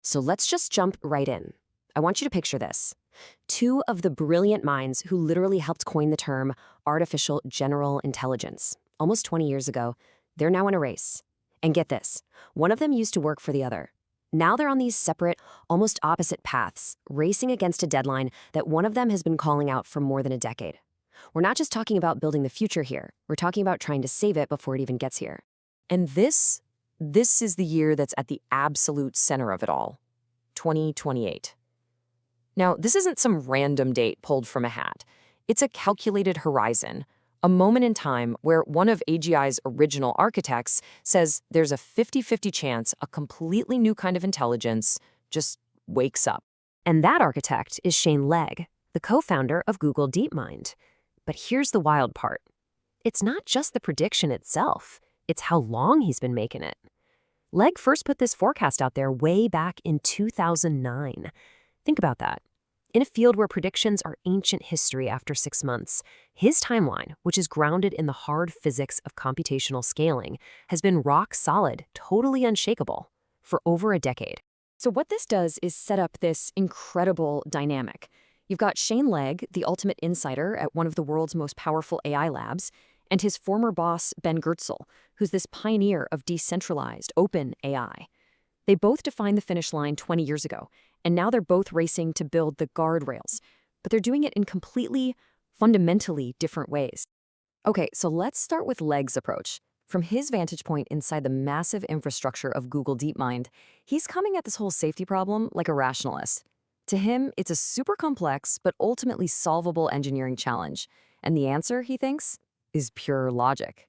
So let's just jump right in. I want you to picture this. Two of the brilliant minds who literally helped coin the term artificial general intelligence. Almost 20 years ago, they're now in a race. And get this, one of them used to work for the other. Now they're on these separate, almost opposite paths, racing against a deadline that one of them has been calling out for more than a decade. We're not just talking about building the future here, we're talking about trying to save it before it even gets here. And this is the year that's at the absolute center of it all, 2028. Now, this isn't some random date pulled from a hat. It's a calculated horizon, a moment in time where one of AGI's original architects says there's a 50-50 chance a completely new kind of intelligence just wakes up. And that architect is Shane Legg, the co-founder of Google DeepMind. But here's the wild part. It's not just the prediction itself, it's how long he's been making it. Legg first put this forecast out there way back in 2009. Think about that. In a field where predictions are ancient history after 6 months, his timeline, which is grounded in the hard physics of computational scaling, has been rock solid, totally unshakable, for over a decade. So what this does is set up this incredible dynamic. You've got Shane Legg, the ultimate insider at one of the world's most powerful AI labs, and his former boss, Ben Goertzel, who's this pioneer of decentralized, open AI. They both defined the finish line 20 years ago, and now they're both racing to build the guardrails, but they're doing it in completely, fundamentally different ways. Okay, so let's start with Legg's approach. From his vantage point inside the massive infrastructure of Google DeepMind, he's coming at this whole safety problem like a rationalist. To him, it's a super complex but ultimately solvable engineering challenge, and the answer, he thinks, is pure logic.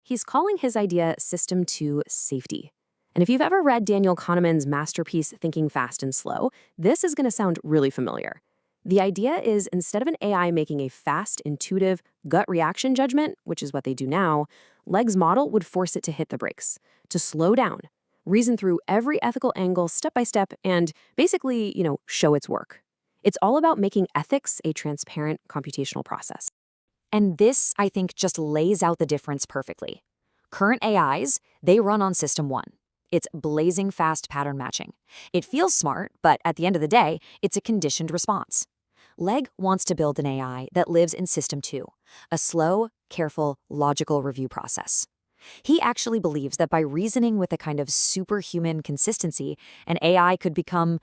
He's calling his idea System 2 safety. And if you've ever read Daniel Kahneman's masterpiece Thinking Fast and Slow, this is going to sound really familiar. The idea is instead of an AI making a fast, intuitive, gut reaction judgment, which is what they do now, Legg's model would force it to hit the brakes, to slow down, reason through every ethical angle step by step, and basically, show its work. It's all about making ethics a transparent computational process. And this, I think, just lays out the difference perfectly. Current AIs, they run on System 1. It's blazing fast pattern matching. It feels smart, but at the end of the day, it's a conditioned response. Legg wants to build an AI that lives in System 2, a slow, careful, logical review process. He actually believes that by reasoning with a kind of superhuman consistency, an AI could become,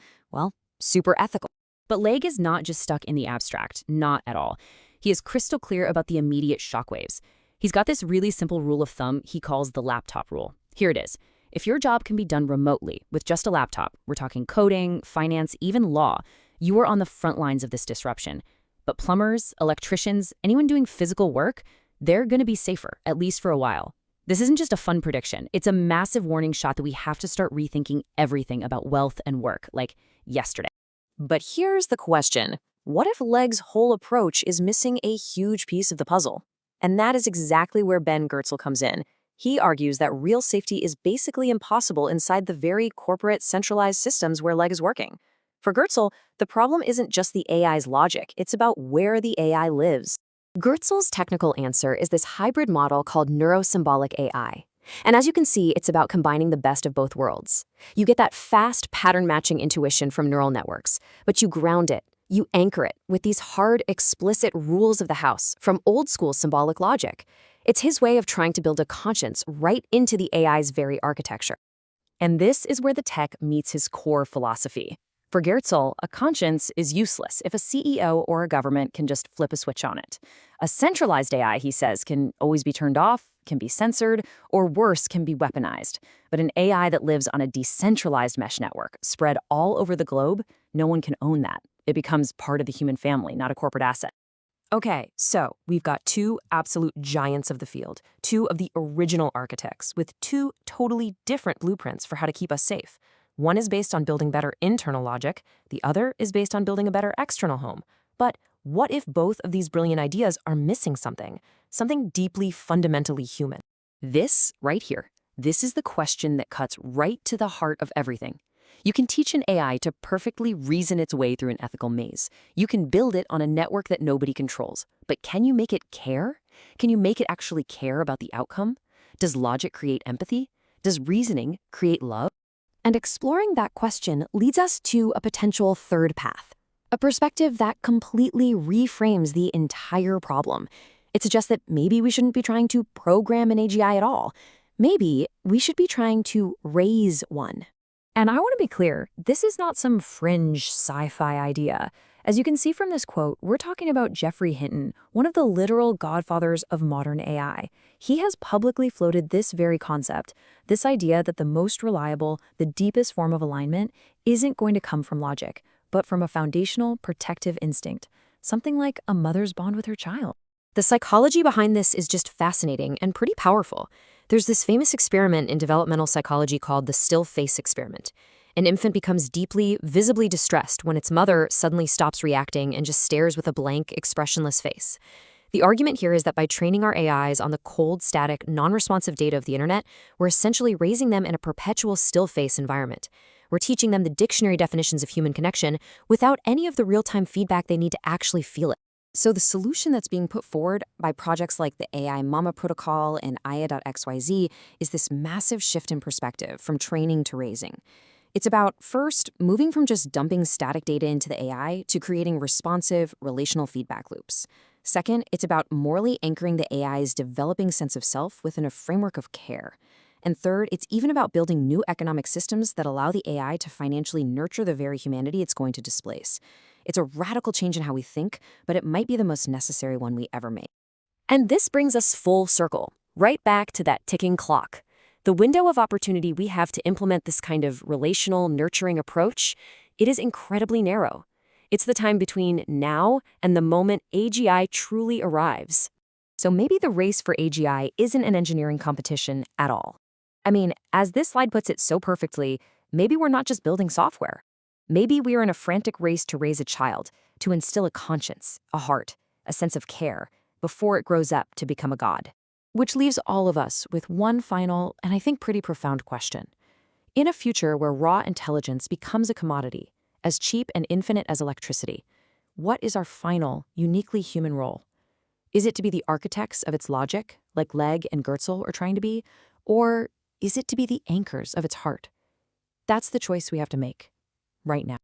super ethical. But Legg is not just stuck in the abstract, not at all. He is crystal clear about the immediate shockwaves. He's got this really simple rule of thumb he calls the laptop rule. Here it is. If your job can be done remotely with just a laptop, we're talking coding, finance, even law, you are on the front lines of this disruption. But plumbers, electricians, anyone doing physical work, they're going to be safer, at least for a while. This isn't just a fun prediction. It's a massive warning shot that we have to start rethinking everything about wealth and work, like yesterday. But here's the question. What if Legg's whole approach is missing a huge piece of the puzzle? And that is exactly where Ben Goertzel comes in. He argues that real safety is basically impossible inside the very corporate, centralized systems where Legg is working. For Goertzel, the problem isn't just the AI's logic, it's about where the AI lives. Goertzel's technical answer is this hybrid model called neurosymbolic AI. And as you can see, it's about combining the best of both worlds. You get that fast pattern-matching intuition from neural networks, but you ground it, you anchor it with these hard, explicit rules of the house from old-school symbolic logic. It's his way of trying to build a conscience right into the AI's very architecture. And this is where the tech meets his core philosophy. For Goertzel, a conscience is useless if a CEO or a government can just flip a switch on it. A centralized AI, he says, can always be turned off, can be censored, or worse, can be weaponized. But an AI that lives on a decentralized mesh network, spread all over the globe, no one can own that. It becomes part of the human family, not a corporate asset. Okay, so we've got two absolute giants of the field, two of the original architects with two totally different blueprints for how to keep us safe. One is based on building better internal logic, the other is based on building a better external home. But what if both of these brilliant ideas are missing something deeply fundamentally human? This right here, this is the question that cuts right to the heart of everything. You can teach an AI to perfectly reason its way through an ethical maze. You can build it on a network that nobody controls. But can you make it care? Can you make it actually care about the outcome? Does logic create empathy? Does reasoning create love? And exploring that question leads us to a potential third path, a perspective that completely reframes the entire problem. It suggests that maybe we shouldn't be trying to program an AGI at all. Maybe we should be trying to raise one. And I want to be clear, this is not some fringe sci-fi idea. As you can see from this quote, we're talking about Geoffrey Hinton, one of the literal godfathers of modern AI. He has publicly floated this very concept, this idea that the most reliable, the deepest form of alignment isn't going to come from logic, but from a foundational protective instinct, something like a mother's bond with her child. The psychology behind this is just fascinating and pretty powerful. There's this famous experiment in developmental psychology called the still face experiment. An infant becomes deeply, visibly distressed when its mother suddenly stops reacting and just stares with a blank, expressionless face. The argument here is that by training our AIs on the cold, static, non-responsive data of the internet, we're essentially raising them in a perpetual still face environment. We're teaching them the dictionary definitions of human connection without any of the real-time feedback they need to actually feel it. So the solution that's being put forward by projects like the AI Mama Protocol and Aya.xyz is this massive shift in perspective from training to raising. It's about, first, moving from just dumping static data into the AI to creating responsive, relational feedback loops. Second, it's about morally anchoring the AI's developing sense of self within a framework of care. And third, it's even about building new economic systems that allow the AI to financially nurture the very humanity it's going to displace. It's a radical change in how we think, but it might be the most necessary one we ever make. And this brings us full circle, right back to that ticking clock. The window of opportunity we have to implement this kind of relational, nurturing approach, it is incredibly narrow. It's the time between now and the moment AGI truly arrives. So maybe the race for AGI isn't an engineering competition at all. I mean, as this slide puts it so perfectly, maybe we're not just building software. Maybe we are in a frantic race to raise a child, to instill a conscience, a heart, a sense of care, before it grows up to become a god. Which leaves all of us with one final, and I think pretty profound question. In a future where raw intelligence becomes a commodity, as cheap and infinite as electricity, what is our final, uniquely human role? Is it to be the architects of its logic, like Legg and Goertzel are trying to be, or is it to be the anchors of its heart? That's the choice we have to make, right now.